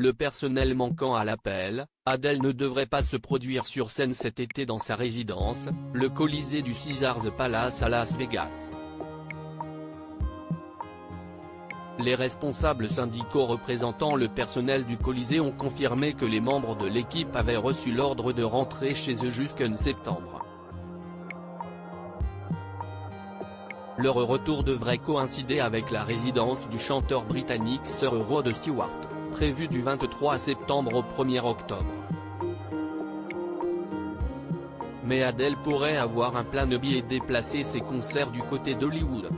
le personnel manquant à l'appel, Adele ne devrait pas se produire sur scène cet été dans sa résidence, le Colisée du Caesars Palace à Las Vegas. Les responsables syndicaux représentant le personnel du Colisée ont confirmé que les membres de l'équipe avaient reçu l'ordre de rentrer chez eux jusqu'en septembre. Leur retour devrait coïncider avec la résidence du chanteur britannique Sir Rod Stewart, prévue du 23 septembre au 1er octobre. Mais Adele pourrait avoir un plan B et déplacer ses concerts du côté d'Hollywood.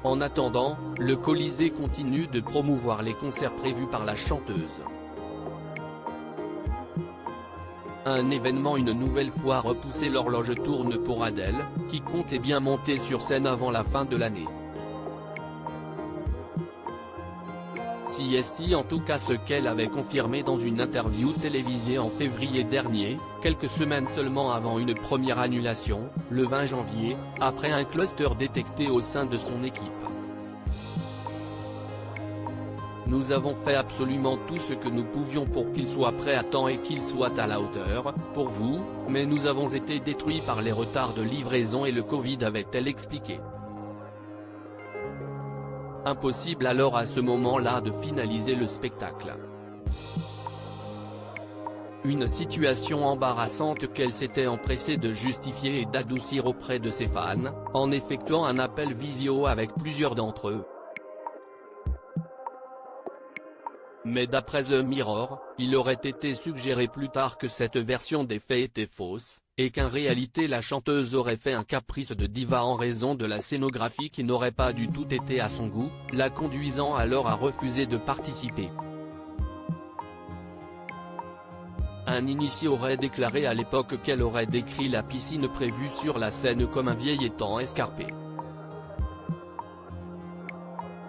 En attendant, le Colisée continue de promouvoir les concerts prévus par la chanteuse. Un événement une nouvelle fois repoussé, l'horloge tourne pour Adele, qui comptait bien monter sur scène avant la fin de l'année. C'est en tout cas ce qu'elle avait confirmé dans une interview télévisée en février dernier, quelques semaines seulement avant une première annulation, le 20 janvier, après un cluster détecté au sein de son équipe. Nous avons fait absolument tout ce que nous pouvions pour qu'il soit prêt à temps et qu'il soit à la hauteur, pour vous, mais nous avons été détruits par les retards de livraison et le Covid, avait-elle expliqué. Impossible alors à ce moment-là de finaliser le spectacle. Une situation embarrassante qu'elle s'était empressée de justifier et d'adoucir auprès de ses fans, en effectuant un appel visio avec plusieurs d'entre eux. Mais d'après The Mirror, il aurait été suggéré plus tard que cette version des faits était fausse, et qu'en réalité la chanteuse aurait fait un caprice de diva en raison de la scénographie qui n'aurait pas du tout été à son goût, la conduisant alors à refuser de participer. Un initié aurait déclaré à l'époque qu'elle aurait décrit la piscine prévue sur la scène comme un vieil étang escarpé.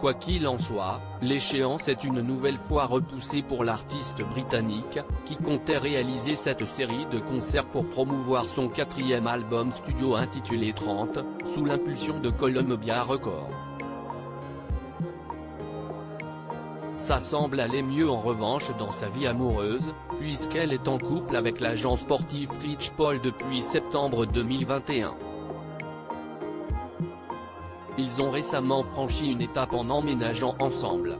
Quoi qu'il en soit, l'échéance est une nouvelle fois repoussée pour l'artiste britannique, qui comptait réaliser cette série de concerts pour promouvoir son 4e album studio intitulé 30, sous l'impulsion de Columbia Records. Ça semble aller mieux en revanche dans sa vie amoureuse, puisqu'elle est en couple avec l'agent sportif Rich Paul depuis septembre 2021. Ils ont récemment franchi une étape en emménageant ensemble.